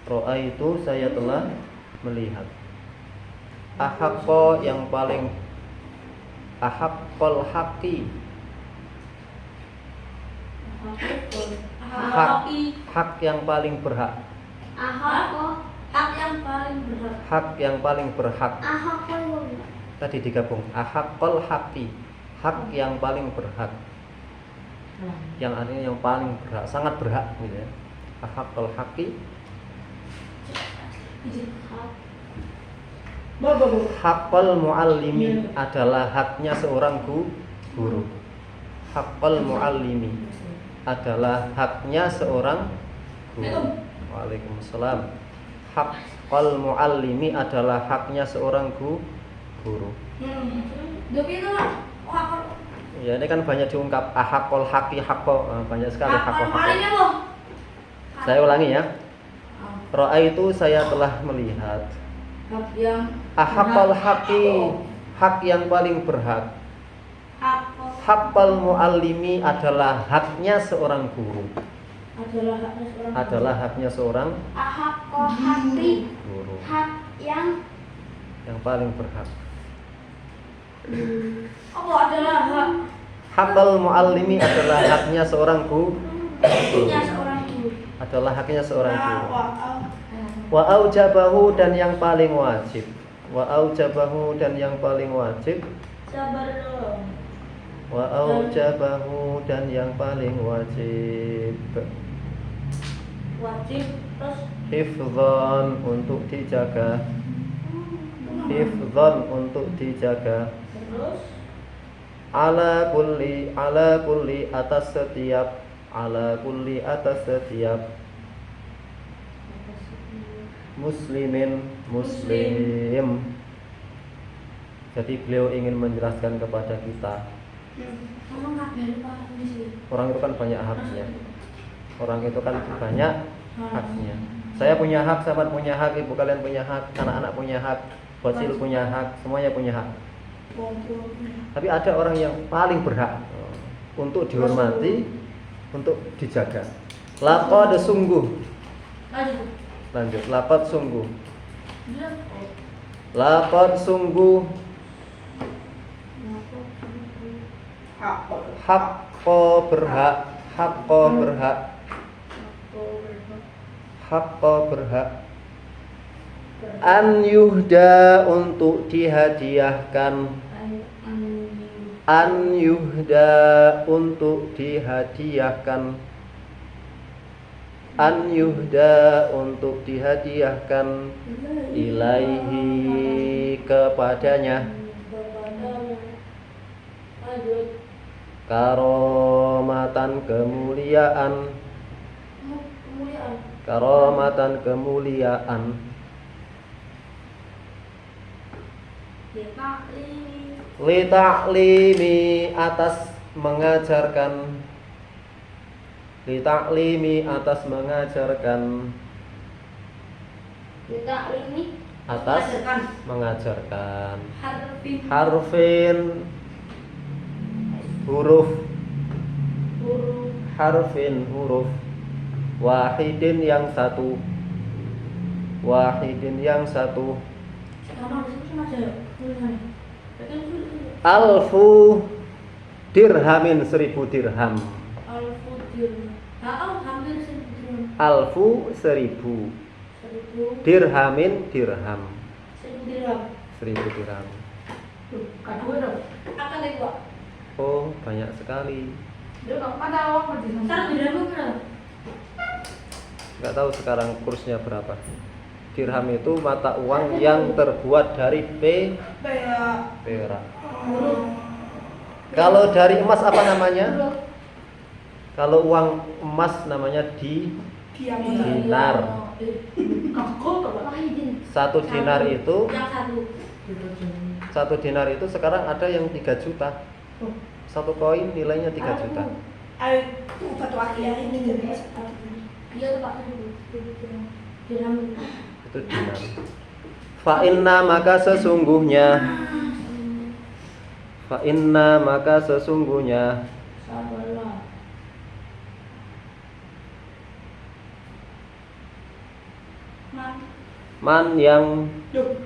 Ra'aitu saya telah melihat. Ahaqqa yang paling, ahaqqal haqqi, hak yang paling berhak. Hak yang paling berhak. Hak yang paling berhak. Ahaqqa. Tadi digabung. Ahaqqal haqqi, hak yang paling berhak. Yang artinya yang paling berhak, sangat berhak gitu ya. Ahaqqal haqqi, haqqal muallimi adalah haknya seorang guru. Haqqal muallimi adalah haknya seorang guru. Waalaikumsalam. Haqqal muallimi adalah haknya seorang guru. Ya, ini kan banyak diungkap. Ahaqqal haqqi haqqo, banyak sekali haqqo. Saya ulangi ya. Ra'aitu saya telah melihat. Ahaqqal haqqi, hak yang paling berhak. Haqqal muallimi adalah haknya seorang guru. Adalah haknya seorang guru. Hak yang paling berhak. Apa adalah hak? Haqqal muallimi adalah haknya seorang guru. Adalah haknya seorang guru. Wa aujabahu dan yang paling wajib. Wa aujabahu dan yang paling wajib. Sabar dong. Wa aujabahu dan yang paling wajib. Wajib terus Hifdzan untuk dijaga. Hifdzan untuk dijaga. terus Ala kulli atas setiap. Ala kulli atas setiap muslimin muslim. Jadi beliau ingin menjelaskan kepada kita, orang itu kan banyak haknya. Orang itu kan banyak haknya. Saya punya hak, sahabat punya hak, ibu kalian punya hak, anak-anak punya hak, bocil punya hak, semuanya punya hak. Tapi ada orang yang paling berhak untuk dihormati, untuk dijaga. Laqad sungguh. Lanjut. Laqad sungguh. Laqad sungguh. Haqqo berhak. Haqqo berhak. Haqqo berhak. An yuhda untuk dihadiahkan. An yuhda untuk dihadiahkan. An yuhda untuk dihadiahkan. Ilaihi kepadanya. Karomatan kemuliaan. Karomatan kemuliaan. Li ta'limi atas mengajarkan. Li ta'limi atas mengajarkan. Li ta'limi Atas mengajarkan. Harfin Huruf. Harfin huruf. Wahidin yang satu. Wahidin yang satu. Alfu dirhamin 1000 dirham. Alfu 1000. Dirhamin dirham. 1000 dirham. Oh, banyak sekali. Nggak tahu sekarang kursnya berapa. Dirham itu mata uang yang terbuat dari perak. Kalau dari emas apa namanya? Kalau uang emas namanya dinar. Satu dinar itu sekarang ada yang 3 juta. Satu koin nilainya 3 juta. Itu dinar. Fa inna maka sesungguhnya Man. Man yang Duh.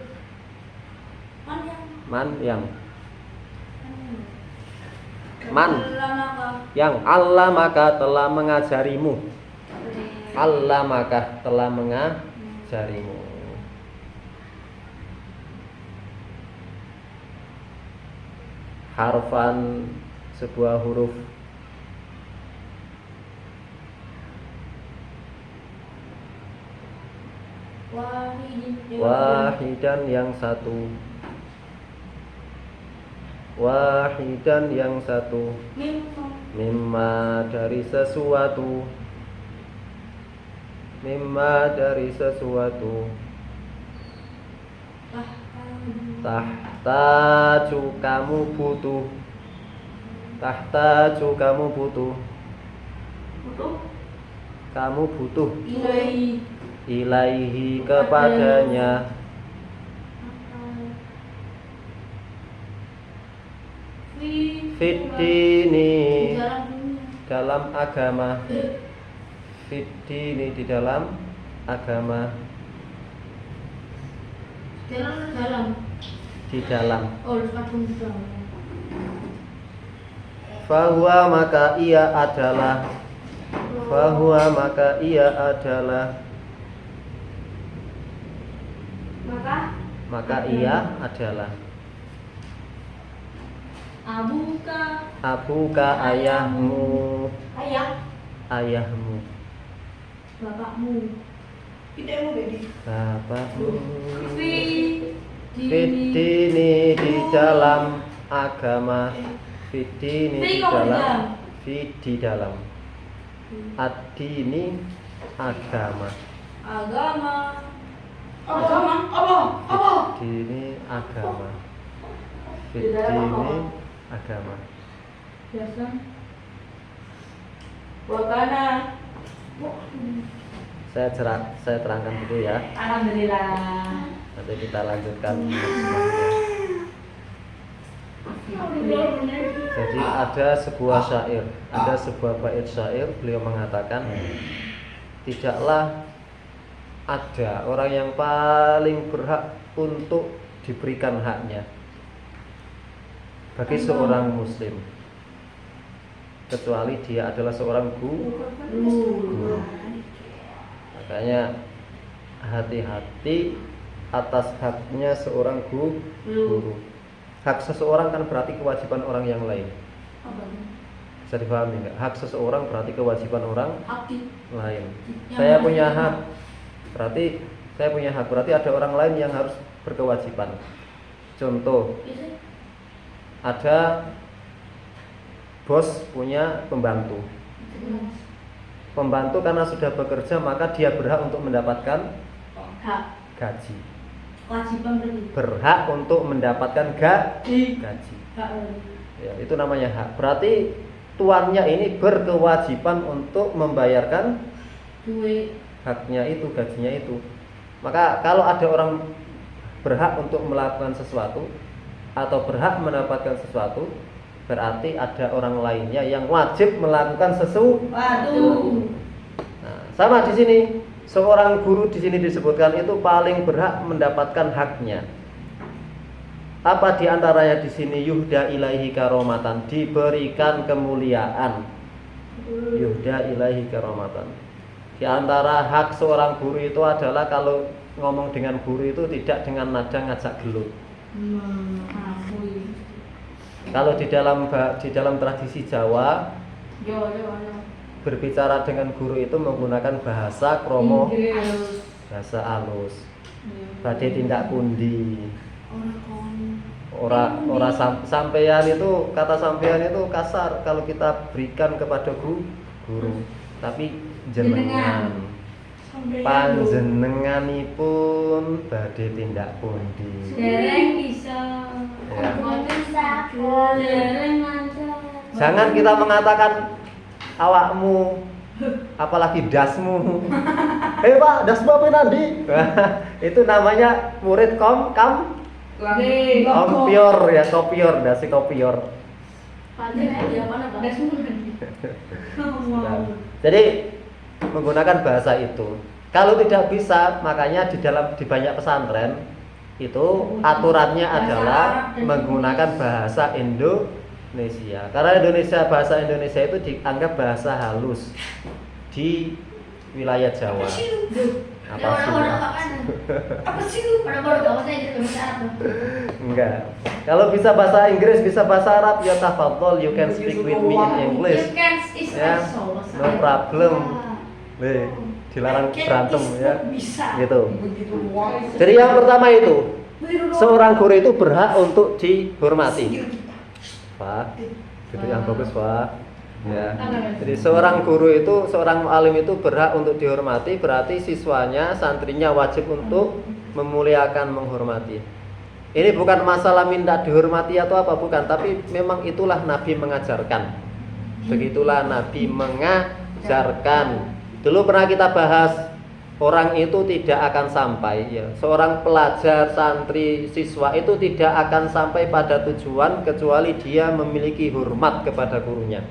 Man yang. man yang Man. Lamaka. yang Allah maka telah mengajarimu. Allah maka telah mengajarimu. Harfan sebuah huruf. Wahidan yang satu. Wahidan yang satu. Mimma dari sesuatu. Mimma dari sesuatu. Tahtaju kamu butuh. Tahtaju kamu butuh. Kamu butuh ilaihi kepadanya. Fiddini dalam agama. Fiddini di dalam agama. Di dalam. Fahuwa maka ia adalah. Fahuwa maka ia adalah. Maka ia adalah. Abuka ayahmu. Ayahmu. Bapakmu. Bapakmu. Fiddini di dalam agama. Fiddini di dalam. Di dalam. Ad-dini agama. Fiddini agama. Fiddini agama. Biasa. Wakana. Saya terangkan dulu ya. Alhamdulillah. Nanti kita lanjutkan. Jadi ada sebuah syair, ada sebuah bait syair. Beliau mengatakan, tidaklah ada orang yang paling berhak untuk diberikan haknya bagi seorang muslim kecuali dia adalah seorang guru. Makanya hati-hati atas haknya seorang guru. Hak seseorang kan berarti kewajiban orang yang lain. Bisa dipahami nggak? Hak seseorang berarti kewajiban orang lain. Saya punya hak, berarti ada orang lain yang harus berkewajiban. Contoh, ada bos punya pembantu. Pembantu karena sudah bekerja maka dia berhak untuk mendapatkan gaji. Berhak untuk mendapatkan gaji. Ya, itu namanya hak. Berarti tuannya ini berkewajiban untuk membayarkan haknya itu, gajinya itu. Maka kalau ada orang berhak untuk melakukan sesuatu atau berhak mendapatkan sesuatu, berarti ada orang lainnya yang wajib melakukan sesuatu. Nah, sama di sini, seorang guru di sini disebutkan itu paling berhak mendapatkan haknya. Apa diantaranya di sini? Yuhda ilaihi karomatan, diberikan kemuliaan. Yuhda ilaihi karomatan. Di antara hak seorang guru itu adalah kalau ngomong dengan guru itu tidak dengan nada ngajak gelut. Kalau di dalam tradisi Jawa, berbicara dengan guru itu menggunakan bahasa kromo, bahasa halus. Badhe tindak pundi. Ora sampeyan itu, kata sampeyan itu kasar kalau kita berikan kepada guru. Tapi jenengan panjenenganipun badhe tindak pundi. Dereng bisa. Ya. Dereng manca. Jangan kita mengatakan awakmu, apalagi dasmu. Pak, dasmu apa nanti? Itu namanya murid kompior ya, kopior, dasi kopior. Jadi menggunakan bahasa itu. Kalau tidak bisa, makanya di banyak pesantren itu aturannya adalah menggunakan bahasa Indonesia. Karena bahasa Indonesia itu dianggap bahasa halus di wilayah Jawa. Apa sih? Apa sih lu? Pada baru tahu saya jadi bahasa Arab. Enggak. Kalau bisa bahasa Inggris, bisa bahasa Arab, ya tafadhol, you can speak with me in English. You can is Ya, no problem. Dilarang berantem ya. Gitu. Jadi yang pertama itu, seorang guru itu berhak untuk dihormati. Pak, itu yang bagus, Pak. Ya. Jadi seorang guru itu, seorang alim itu berhak untuk dihormati, berarti siswanya, santrinya wajib untuk memuliakan, menghormati. Ini bukan masalah minta dihormati atau apa, bukan, tapi memang itulah Nabi mengajarkan. Begitulah Nabi mengajarkan. Dulu pernah kita bahas, orang itu tidak akan sampai, ya. Seorang pelajar, santri, siswa itu tidak akan sampai pada tujuan kecuali dia memiliki hormat kepada gurunya.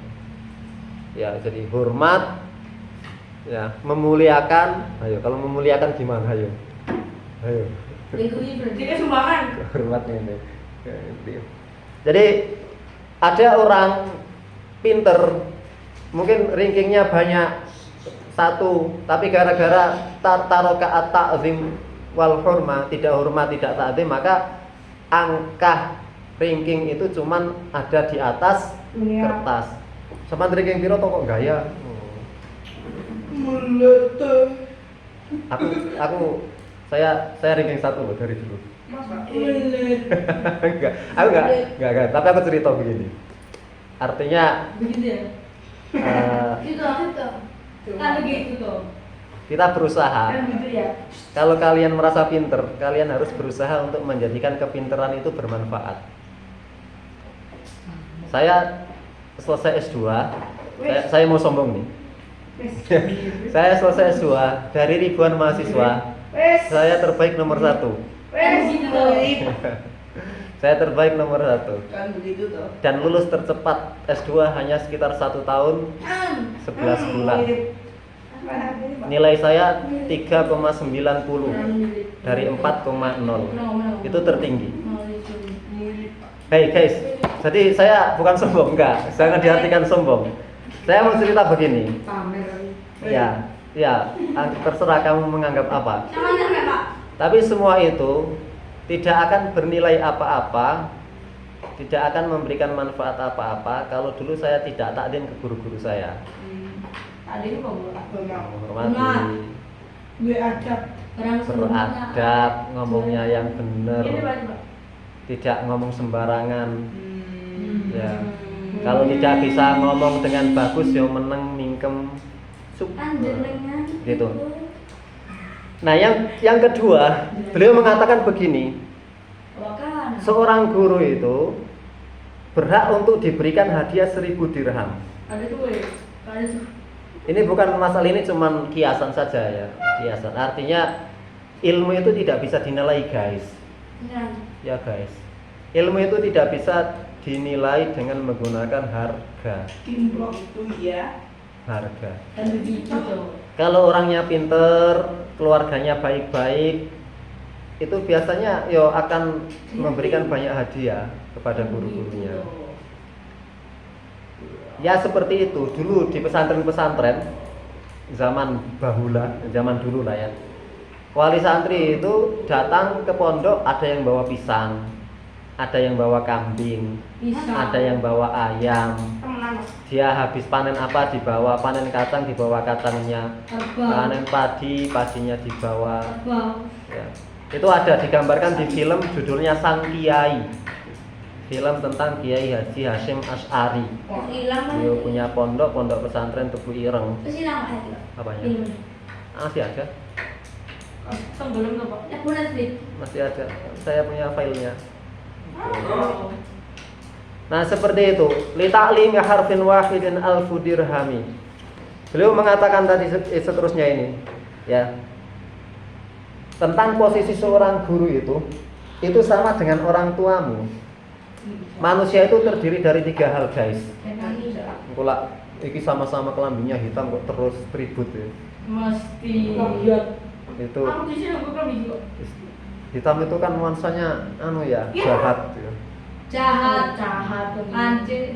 Ya, jadi hormat, ya, memuliakan. Ayo, kalau memuliakan gimana? Ayo. Dia sumbangan. Hormat ini. Jadi ada orang pinter, mungkin rankingnya banyak 1, tapi gara-gara taroka at-ta'zim wal hurma, tidak hormat, tidak ta'zim, maka angka ranking itu cuman ada di atas kertas. Sama ranking piro kok gaya? Saya ranking 1 loh dari dulu. Enggak. Tapi aku cerita begini. Artinya Begitu ya? Gitu. Kan begitu tuh. kita berusaha. Kan gitu ya? Kalau kalian merasa pinter, kalian harus berusaha untuk menjadikan kepinteran itu bermanfaat. Saya selesai S2, saya mau sombong nih. Saya selesai S2 dari ribuan mahasiswa, saya terbaik nomor 1. Saya terbaik nomor 1. Kan begitu tuh. Dan lulus tercepat S2 hanya sekitar 1 tahun 11 bulan. Nilai saya 3,90 dari 4,0. Itu tertinggi. Hey guys, jadi saya bukan sombong, enggak. Jangan diartikan sombong. Saya mau cerita begini. Ya, terserah kamu menganggap apa. Tapi semua itu tidak akan bernilai apa-apa, tidak akan memberikan manfaat apa-apa kalau dulu saya tidak takdim ke guru-guru saya. Takdim kok Menghormati, beradab, ngomongnya yang benar, tidak ngomong sembarangan. Ya. Kalau tidak bisa ngomong dengan bagus, ya meneng mingkem sup. Gitu. Nah, yang kedua, beliau mengatakan begini. Seorang guru itu berhak untuk diberikan hadiah 1000 dirham. Ini bukan masalah, ini cuman kiasan saja ya, kiasan. Artinya ilmu itu tidak bisa dinilai, guys. Ya, guys. Ilmu itu tidak bisa dinilai dengan menggunakan harga. Harga. Kalau orangnya pinter, keluarganya baik-baik, itu biasanya akan memberikan banyak hadiah kepada guru-gurunya. Ya seperti itu. Dulu di pesantren-pesantren zaman bahula, zaman dulu lah ya. Wali santri itu datang ke pondok, ada yang bawa pisang, ada yang bawa kambing, ada yang bawa ayam. Dia habis panen apa dibawa, panen kacang dibawa kacangnya, panen padinya dibawa. Ya. Itu ada digambarkan di film judulnya Sang Kiai, film tentang Kiai Haji Hasyim Asy'ari. Dia punya pondok pesantren Tebu Ireng. Apanya? Masih ada. Masih ada. Saya punya filenya. Nah seperti itu. Li ta'limi harfin wahidin alfu dirhami. Beliau mengatakan tadi seterusnya ini, ya. Tentang posisi seorang guru itu sama dengan orang tuamu. Manusia itu terdiri dari 3 hal, guys. Engko iki sama-sama kelambinya hitam kok terus tribut ya. Mesti. Itu Aku di sini aku belum juga. hitam itu kan nuansanya anu ya, Iya. jahat ya. Jahat. Anjir.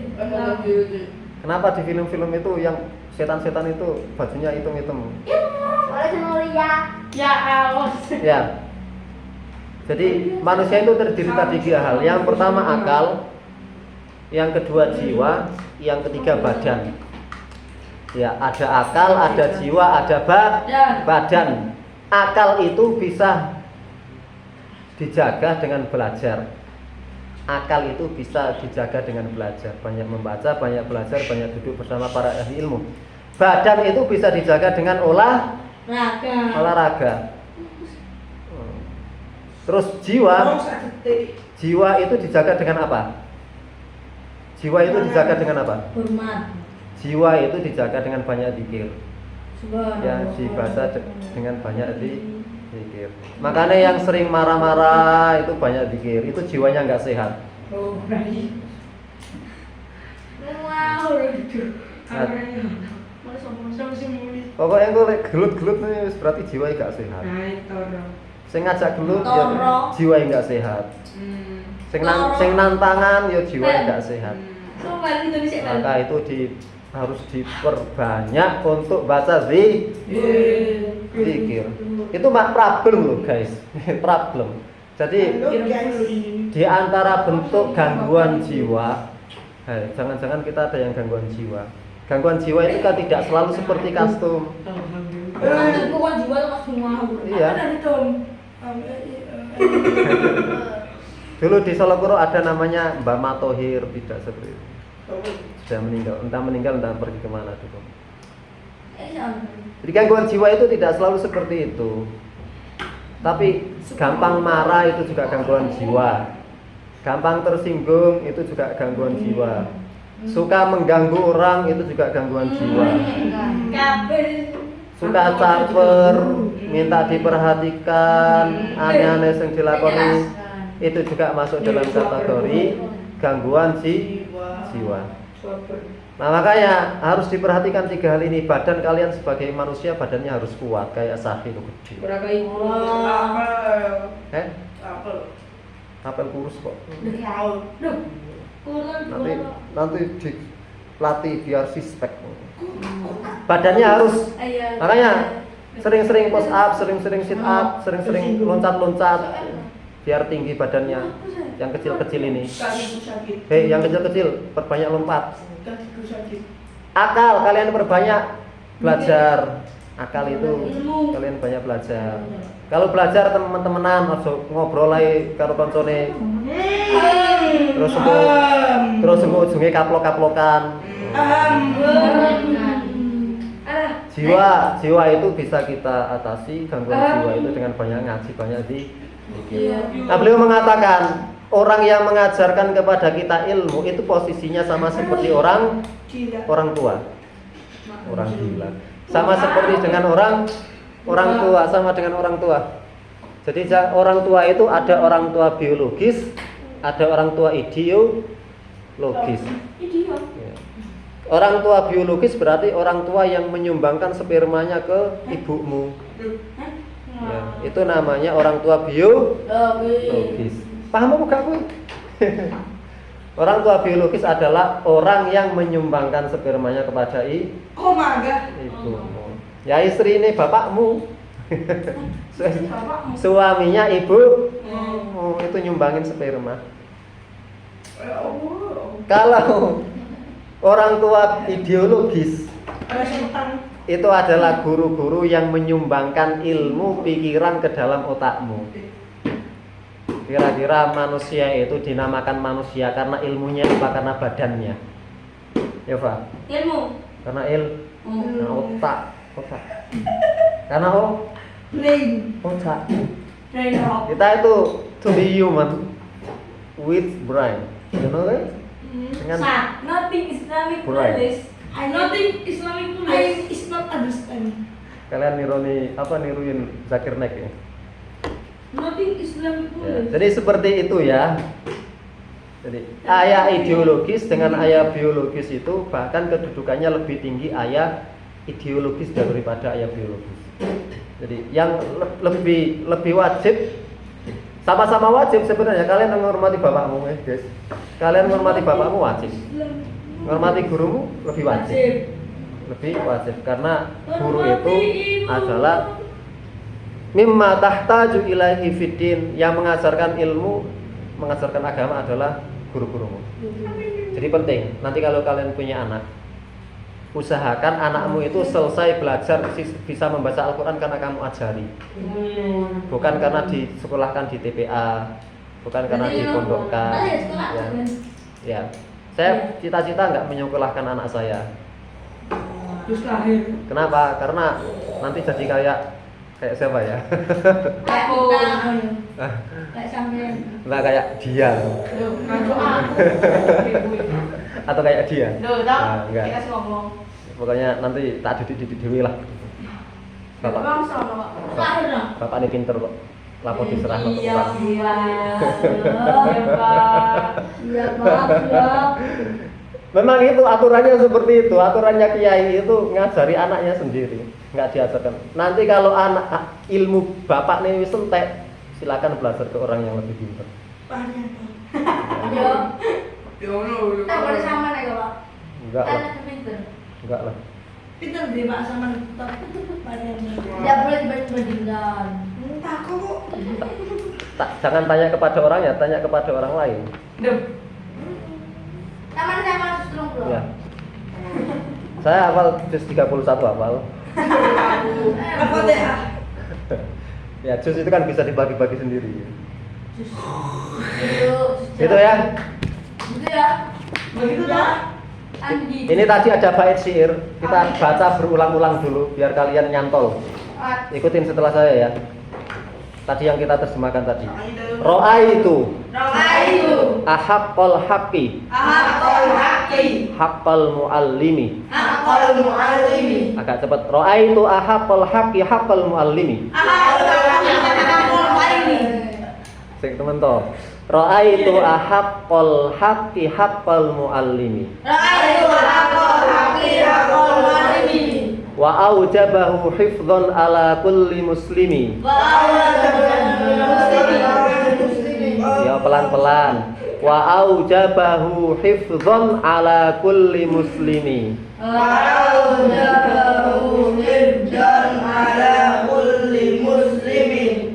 Kenapa di film-film itu yang setan-setan itu bajunya hitam-hitam? Oleh Semulia. Ya Allah. Ya. Jadi manusia itu terdiri dari 3 hal. Yang pertama akal, yang kedua jiwa, yang ketiga badan. Ya, ada akal, ada jiwa, ada badan. Akal itu bisa dijaga dengan belajar. Akal itu bisa dijaga dengan belajar. Banyak membaca, banyak belajar, banyak duduk bersama para ahli ilmu. Badan itu bisa dijaga dengan olahraga. Terus jiwa itu dijaga dengan apa? Jiwa itu dijaga dengan apa? Hormat. Jiwa itu dijaga dengan banyak zikir. Ya, dibaca dengan banyak zikir. Makanya yang sering marah-marah itu banyak zikir, itu jiwanya nggak sehat. Oh, berani. Wow. Pokoknya gue gelut-gelut nih berarti jiwa nggak sehat. Sing ngajak gelut ya jiwa nggak sehat. Sing nantangan ya jiwa nggak sehat. Maka itu harus diperbanyak untuk baca zikir. Itu problem loh guys, problem. Jadi di antara bentuk gangguan jiwa, jangan-jangan kita ada yang gangguan jiwa. Gangguan jiwa itu kan tidak selalu seperti kostum. Gangguan jiwa itu semua. Iya. Dulu di Solokuro ada namanya Mbak Matohir, tidak seperti itu. Sudah meninggal, entah pergi kemana dulu. Jadi gangguan jiwa itu tidak selalu seperti itu. Tapi gampang marah itu juga gangguan jiwa. Gampang tersinggung itu juga gangguan jiwa. Suka mengganggu orang itu juga gangguan jiwa. Suka caper, minta diperhatikan, aneh-aneh yang dilakoni itu juga masuk dalam kategori gangguan jiwa. Nah makanya harus diperhatikan 3 hal ini. Badan kalian sebagai manusia badannya harus kuat kayak sapi itu gede. Apel kurus kok. Nanti dilatih biar sispek. Badannya harus. Makanya sering-sering push up, sering-sering sit up, sering-sering loncat-loncat biar tinggi badannya. Yang kecil-kecil ini. Yang kecil-kecil perbanyak lompat. Akal kalian perbanyak belajar. Akal itu kalian banyak belajar. Kalau belajar teman-temanan ngobrol ae karo koncone. Terus ujungnya kaplok-kaplokan. Jiwa itu bisa kita atasi gangguan jiwa itu dengan banyak ngaji, banyak zikir. Nah, beliau mengatakan orang yang mengajarkan kepada kita ilmu itu posisinya sama seperti orang tua. Orang gila. Sama seperti dengan orang tua, sama dengan orang tua. Jadi orang tua itu ada orang tua biologis, ada orang tua ideologis. Ya. Orang tua biologis berarti orang tua yang menyumbangkan spermanya ke ibumu. Ya, itu namanya orang tua biologis. Paham apa gak kowe? Orang tua biologis adalah orang yang menyumbangkan spermanya kepada ibumu. Ya istri ini bapakmu. Suaminya ibu. Itu nyumbangin sperma. Kalau orang tua ideologis itu adalah guru-guru yang menyumbangkan ilmu pikiran ke dalam otakmu. Kira-kira manusia itu dinamakan manusia karena ilmunya apa karena badannya? Ya Pak? Ilmu. Karena karena otak. Karena otak. Kita itu to be human with brain. You know right? Dengan Nothing Islamic Right. knowledge. Nothing Islamic knowledge is not understand. kalian niruin Zakir Naik ya? Nothing Islamic Ya, knowledge. jadi seperti itu ya. Jadi ayah ideologis dengan ayah biologis itu bahkan kedudukannya lebih tinggi ayah ideologis daripada yang biologis. Jadi yang lebih wajib, sama-sama wajib sebenarnya. Kalian menghormati bapakmu ya guys. Kalian menghormati bapakmu wajib. Menghormati gurumu lebih wajib. Lebih wajib karena guru itu adalah mimma tahtaju ilaihi fiddin, yang mengajarkan ilmu, mengajarkan agama adalah guru-gurumu. Jadi penting, nanti kalau kalian punya anak, usahakan anakmu itu selesai belajar bisa membaca Al-Quran karena kamu ajari. Bukan karena disekolahkan di TPA, bukan karena dipondokkan. Ya. Saya cita-cita nggak menyekolahkan anak saya. Terus lahir. Kenapa? Karena nanti jadi kayak siapa ya? Kayak Aku. kita. Kayak sampean. Nggak kayak dia Ngaco aku. atau kayak dia. Duh, Nah, tau. enggak. Kita sih ngomong. Pokoknya nanti tak didik dewi lah. Bapak, Bang sama. Lahir dong. bapak ini pinter kok. Lapor diserah ke Iya, tukang. iya. Iya, Pak. Iya, Pak. Iya. Memang itu aturannya seperti itu. Aturannya kiai itu ngajari anaknya sendiri, nggak diajarkan. Nanti kalau anak ilmu bapak nih wis entek, silakan belajar ke orang yang lebih pintar. Iya. Yo, Tak boleh sama nih, Pak. Enggak lah, Anak pinter. enggak lah. Pinter di Pak sama badannya. Tidak boleh tiba-tiba dendam. Takut. Jangan tanya kepada orangnya, tanya kepada orang lain. Dem. Taman sama sustrung bro. Ya. Saya hafal juz 31 hafal. Apa deh? Ya, juz itu kan bisa dibagi-bagi sendiri. Itu Itu ya. Gitu ya. Begitu dah. Andi. Ini tadi ada bait syair. Kita baca berulang-ulang dulu biar kalian nyantol. Ikutin setelah saya ya. Tadi yang kita terjemahkan tadi. Ro'aitu Ra'aitu ahaqqal haqqi ahaqal haqqi haqqal muallimi. ahaqal muallimi Agak cepat. Ro'aitu ahaqqal haqqi haqqal muallimi. ahaqal muallimi. Sing temen to. Ro'aitu ahaqqal haqqi haqqal muallimi. Ra'aitu ahaqal haqqi ahaqal muallimi. Wa aujabahu hifdhan ala kulli muslimi. Wa awal Ya pelan-pelan. Wa aujabahu hifdhan ala kulli muslimi.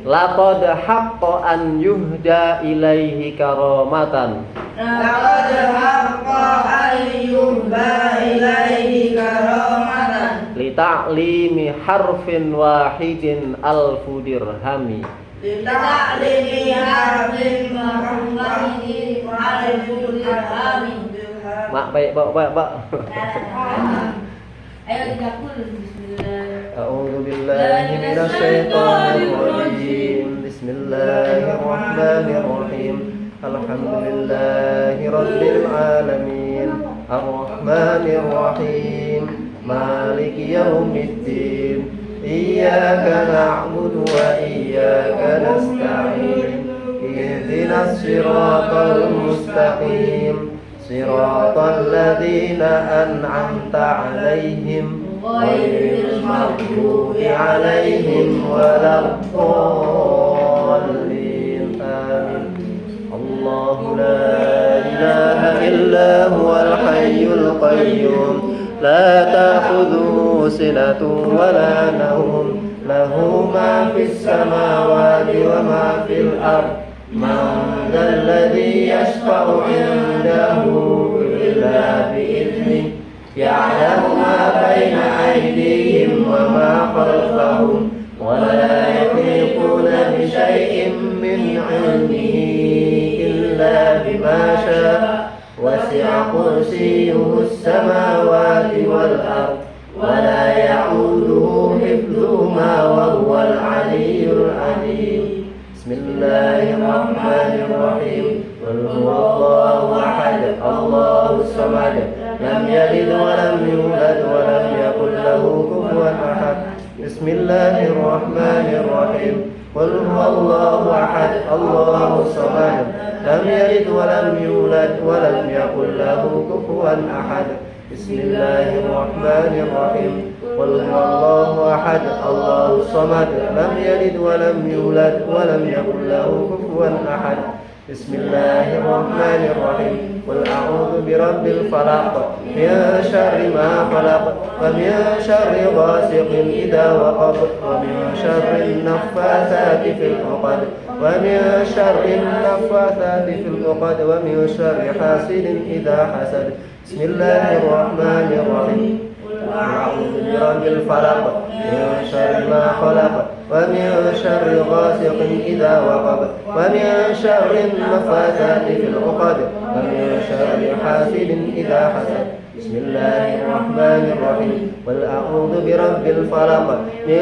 Laqad haqqa an yuhda ilaihi karamatan. Li ta'limi harfin wahidin alfu dirhami. Mak baik pak. Ayo 30. Bismillah. A'udzu billahi minasy syaithanir rajim. Bismillahirrahmanirrahim. Alhamdulillahi rabbil alamin. Ar-rahmanir rahim. Maliki yaumiddin. Iyyaka na'budu wa iyyaka nasta'in. Ihdinas siratal mustaqim. Siratal ladzina an'amta 'alaihim ghairil maghdubi 'alaihim waladdallin. Amin. Allahu la ilaha illa huwal hayyul qayyum. La ta'khudhuhu sinatun wa la nawm. Lahu ma fis samawati wa ma fil ardh. Man dzalladzi yashfa'u 'indahu illa bi'idhnihi. Ya'lamu ma baina aydihim wa ma khalfahum. Wa la yuhiquna bi syai'in min 'ilmihi illa bima syaa'. Wasi'a kursiyyuhu as-samawati wal ardh. Wa la ya'uduhu hifdhuhuma wa huwal 'aliyyul 'azim. Bismillahirrahmanirrahim. Qul huwallahu ahad, Allahus samad. Lam yalid wa lam yulad wa lam yakul lahu kufuwan ahad. Bismillahirrahmanirrahim. Qul huwallahu ahad, Allahus samad. Lam yalid wa lam yulad wa lam yakul lahu kufuwan ahad. بسم الله الرحمن الرحيم قل هو الله أحد الله الصمد لم يلد ولم يولد ولم يكن له كفوا أحد بسم الله الرحمن الرحيم قل أعوذ برب الفلق من شر ما خلق ومن شر غاسق إذا وقب ومن شر النفاثات في العقد ومن شر النفاثات في العقد ومن شر حاسد إذا حسد بسم الله الرحمن الرحيم أعوذ برب الفلق من شر ما خلق ومن شر غاسق إذا وقب ومن شر النفاثات في العقد ومن شر حاسد إذا حسد بسم الله الرحمن الرحيم قل أعوذ برب الفلق من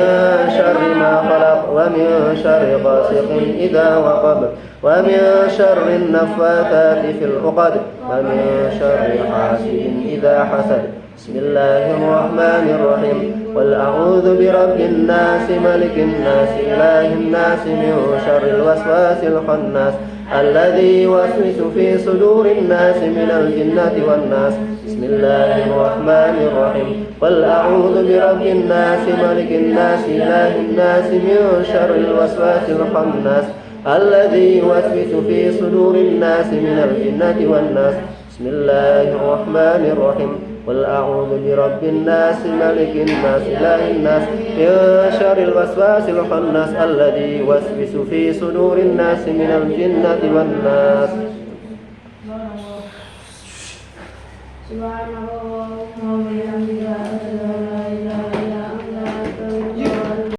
شر ما خلق ومن شر غاسق إذا وقب ومن شر النفاثات في العقد ومن شر حاسد إذا حسد بسم الله الرحمن الرحيم قل أعوذ برب الناس ملك الناس إله الناس من شر الوسواس الخناس الذي يوسوس في صدور الناس من الجنة والناس بسم الله الرحمن الرحيم قل أعوذ برب الناس ملك الناس إله الناس من شر الوسواس الخناس الذي يوسوس في صدور الناس من الجنة والناس بسم الله الرحمن الرحيم قل أعوذ برب الناس ملك الناس إله الناس من شر الوسواس الخناس الذي يوسوس في صدور الناس من الجنة والناس Subhanallah wa bihamdihi